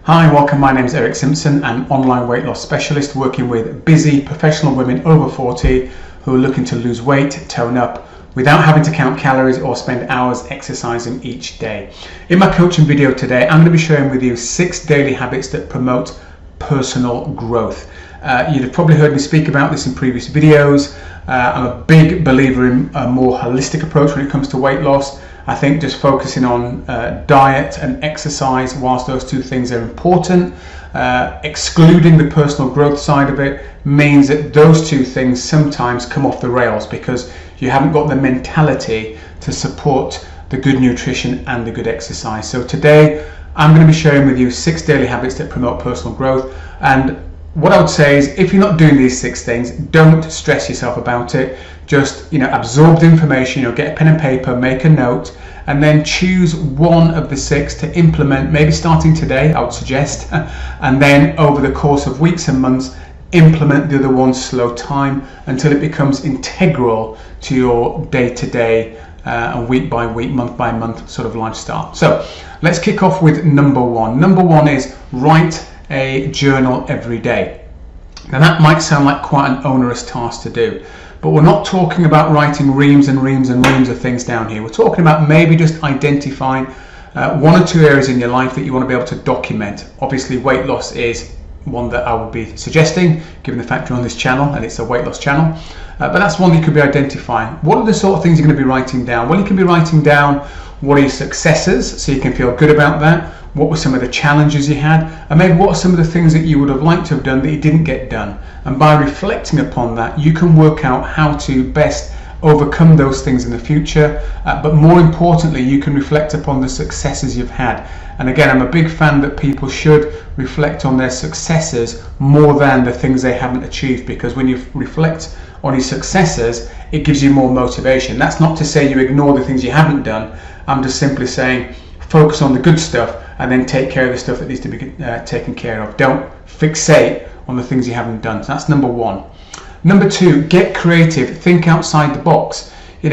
Hi, welcome. My name is Eric Simpson, an online weight loss specialist working with busy professional women over 40 who are looking to lose weight, tone up, without having to count calories or spend hours exercising each day. In my coaching video today, I'm going to be sharing with you 6 daily habits that promote personal growth. You'd have probably heard me speak about this in previous videos. I'm a big believer in a more holistic approach when it comes to weight loss. I think just focusing on diet and exercise, whilst those two things are important, excluding the personal growth side of it means that those two things sometimes come off the rails because you haven't got the mentality to support the good nutrition and the good exercise. So today I'm going to be sharing with you 6 daily habits that promote personal growth. And what I would say is, if you're not doing these 6 things, don't stress yourself about it. Just, absorb the information, get a pen and paper, make a note, and then choose one of the 6 to implement, maybe starting today, I would suggest, and then over the course of weeks and months, implement the other ones slow time until it becomes integral to your day-to-day and week by week, month by month sort of lifestyle. So let's kick off with number 1. Number 1 is write a journal every day. Now that might sound like quite an onerous task to do, but we're not talking about writing reams and reams and reams of things down here. We're talking about maybe just identifying 1 or 2 areas in your life that you want to be able to document. Obviously weight loss is one that I would be suggesting, given the fact you're on this channel and it's a weight loss channel, but that's one that you could be identifying. What are the sort of things you're going to be writing down? Well, you can be writing down what are your successes, so you can feel good about that. What were some of the challenges you had, and maybe what are some of the things that you would have liked to have done that you didn't get done. And by reflecting upon that, you can work out how to best overcome those things in the future, but more importantly, you can reflect upon the successes you've had. And again, I'm a big fan that people should reflect on their successes more than the things they haven't achieved, because when you reflect on your successes, it gives you more motivation. That's not to say you ignore the things you haven't done. I'm just simply saying focus on the good stuff and then take care of the stuff that needs to be taken care of. Don't fixate on the things you haven't done. So that's number 1. Number 2, get creative. Think outside the box. Do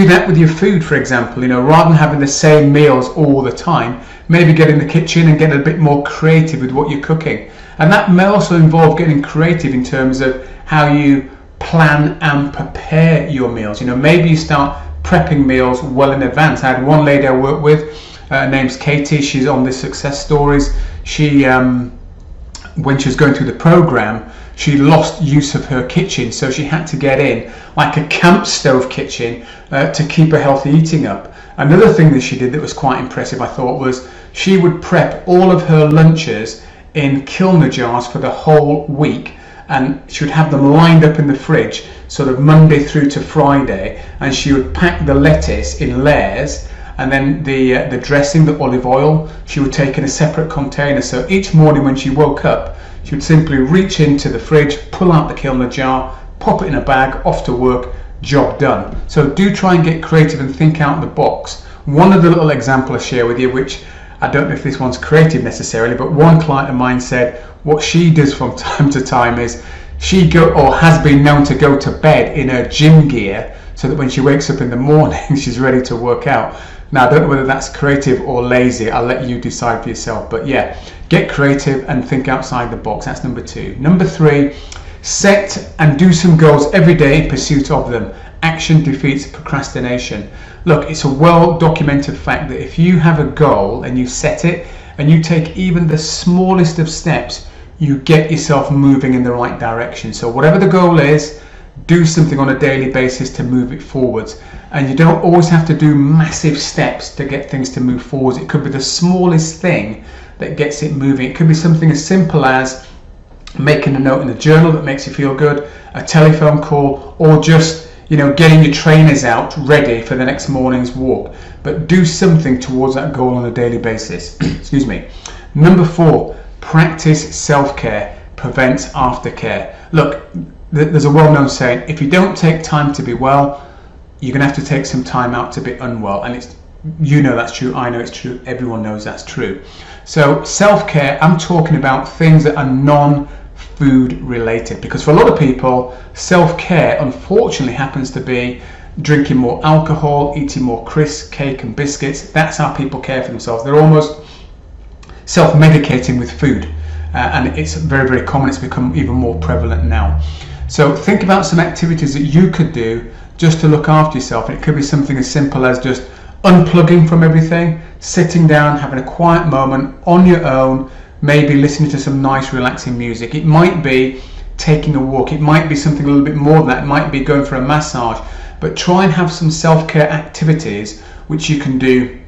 that with your food, for example. Rather than having the same meals all the time, maybe get in the kitchen and get a bit more creative with what you're cooking. And that may also involve getting creative in terms of how you plan and prepare your meals. Maybe you start prepping meals well in advance. I had one lady I worked with, her name's Katie. She's on the Success Stories. She, when she was going through the program, she lost use of her kitchen, so she had to get in like a camp stove kitchen to keep her healthy eating up. Another thing that she did that was quite impressive, I thought, was she would prep all of her lunches in Kilner jars for the whole week, and she would have them lined up in the fridge sort of Monday through to Friday, and she would pack the lettuce in layers, and then the dressing, the olive oil, she would take in a separate container. So each morning when she woke up, she would simply reach into the fridge, pull out the Kilner jar, pop it in a bag, off to work, job done. So do try and get creative and think out the box. One of the little examples I share with you, which I don't know if this one's creative necessarily, but one client of mine said what she does from time to time is she has been known to go to bed in her gym gear so that when she wakes up in the morning she's ready to work out. Now I don't know whether that's creative or lazy, I'll let you decide for yourself, but yeah, get creative and think outside the box. That's number 2. Number 3, set and do some goals every day in pursuit of them. Action defeats procrastination. Look, it's a well documented fact that if you have a goal and you set it and you take even the smallest of steps, you get yourself moving in the right direction. So whatever the goal is, do something on a daily basis to move it forwards. And you don't always have to do massive steps to get things to move forwards. It could be the smallest thing that gets it moving. It could be something as simple as making a note in the journal that makes you feel good, a telephone call, or just getting your trainers out ready for the next morning's walk. But do something towards that goal on a daily basis. Excuse me. Number 4, practice self-care, prevents aftercare. Look, there's a well-known saying, if you don't take time to be well, you're going to have to take some time out to be unwell. And it's, that's true, I know it's true, everyone knows that's true. So self-care, I'm talking about things that are non-food related, because for a lot of people, self-care unfortunately happens to be drinking more alcohol, eating more crisps, cake and biscuits. That's how people care for themselves. They're almost self-medicating with food, and it's very, very common. It's become even more prevalent now. So think about some activities that you could do just to look after yourself. It could be something as simple as just unplugging from everything, sitting down, having a quiet moment on your own, maybe listening to some nice relaxing music. It might be taking a walk, it might be something a little bit more than that, it might be going for a massage, but try and have some self-care activities which you can do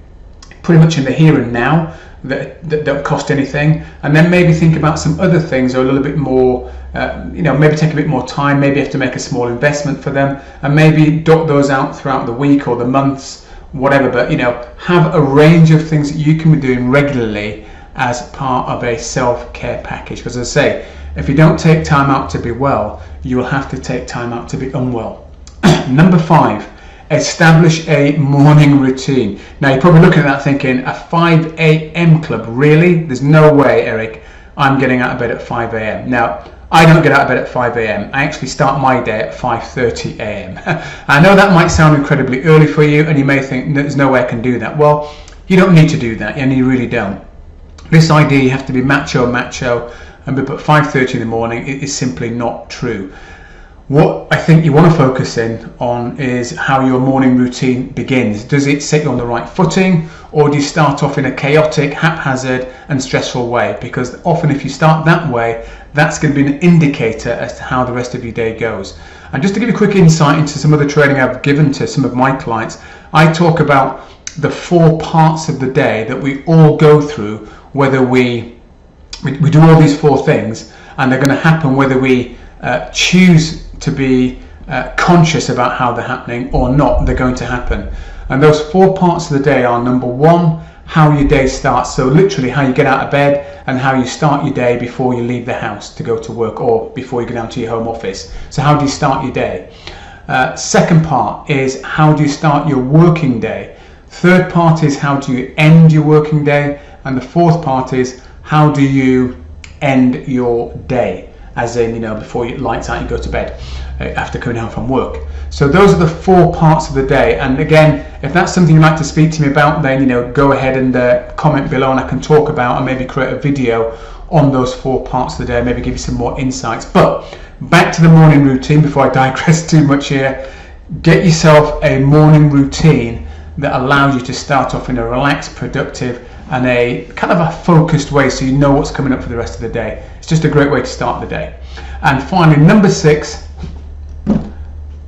pretty much in the here and now that don't cost anything, and then maybe think about some other things that are a little bit more maybe take a bit more time, maybe have to make a small investment for them, and maybe dot those out throughout the week or the months, whatever. But have a range of things that you can be doing regularly as part of a self-care package, because as I say, if you don't take time out to be well, you will have to take time out to be unwell. Number 5, establish a morning routine. Now you're probably looking at that thinking, a 5 a.m. club, really? There's no way, Eric, I'm getting out of bed at 5 a.m. Now, I don't get out of bed at 5 a.m. I actually start my day at 5:30 a.m. I know that might sound incredibly early for you, and you may think there's no way I can do that. Well, you don't need to do that, and you really don't. This idea you have to be macho, and be up at 5:30 in the morning is simply not true. What I think you want to focus in on is how your morning routine begins. Does it set you on the right footing, or do you start off in a chaotic, haphazard and stressful way? Because often if you start that way, that's going to be an indicator as to how the rest of your day goes. And just to give you a quick insight into some of the training I've given to some of my clients, I talk about the 4 parts of the day that we all go through, whether we do all these 4 things, and they're going to happen whether we choose to be conscious about how they're happening or not. They're going to happen. And those 4 parts of the day are: number 1, how your day starts, so literally how you get out of bed and how you start your day before you leave the house to go to work or before you go down to your home office. So how do you start your day? Second part is how do you start your working day. Third part is how do you end your working day, and the fourth part is how do you end your day, as in before you lights out you go to bed after coming home from work. So those are the 4 parts of the day. And again, if that's something you'd like to speak to me about, then go ahead and comment below, and I can talk about and maybe create a video on those 4 parts of the day, maybe give you some more insights. But back to the morning routine before I digress too much here. Get yourself a morning routine that allows you to start off in a relaxed, productive and a kind of a focused way, so you know what's coming up for the rest of the day. It's just a great way to start the day. And finally, number 6,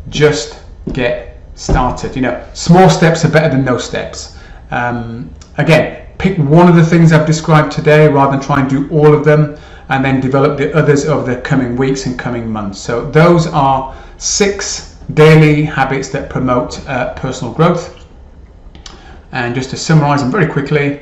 just get started. Small steps are better than no steps. Again, pick one of the things I've described today rather than try and do all of them, and then develop the others over the coming weeks and coming months. So those are 6 daily habits that promote personal growth. And just to summarize them very quickly.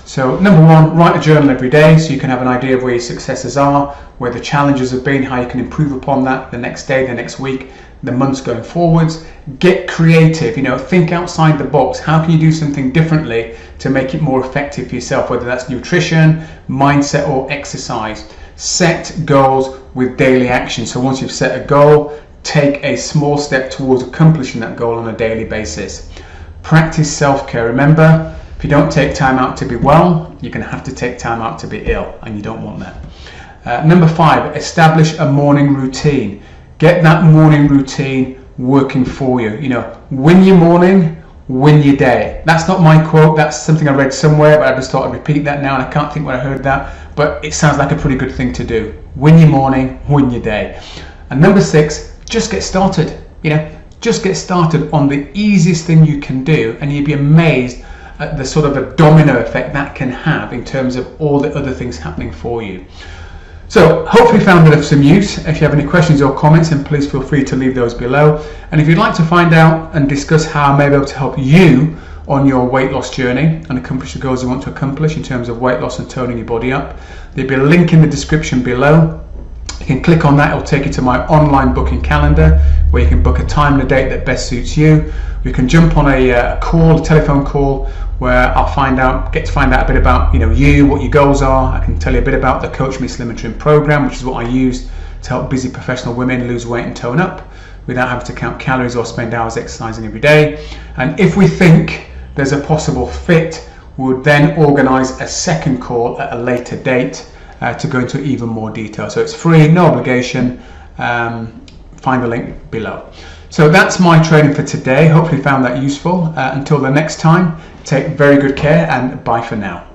So number 1, write a journal every day so you can have an idea of where your successes are, where the challenges have been, how you can improve upon that the next day, the next week, the months going forwards. Get creative, think outside the box. How can you do something differently to make it more effective for yourself, whether that's nutrition, mindset or exercise. Set goals with daily action. So once you've set a goal, take a small step towards accomplishing that goal on a daily basis. Practice self-care. Remember, if you don't take time out to be well, you're going to have to take time out to be ill, and you don't want that. Number 5, establish a morning routine. Get that morning routine working for you. Win your morning, win your day. That's not my quote, that's something I read somewhere, but I just thought I'd repeat that now, and I can't think where I heard that, but it sounds like a pretty good thing to do. Win your morning, win your day. And number 6, just get started. Just get started on the easiest thing you can do, and you'd be amazed at the sort of a domino effect that can have in terms of all the other things happening for you. So hopefully you found it of some use. If you have any questions or comments, then please feel free to leave those below. And if you'd like to find out and discuss how I may be able to help you on your weight loss journey and accomplish the goals you want to accomplish in terms of weight loss and toning your body up, there'll be a link in the description below. You can click on that, it'll take you to my online booking calendar where you can book a time and a date that best suits you. We can jump on a telephone call, where I'll get to find out a bit about you, what your goals are. I can tell you a bit about the Coach Me Slim and Trim program, which is what I use to help busy professional women lose weight and tone up without having to count calories or spend hours exercising every day. And if we think there's a possible fit, We would then organise a second call at a later date to go into even more detail. So it's free, no obligation. Find the link below. So that's my training for today. Hopefully you found that useful. Until the next time, take very good care and bye for now.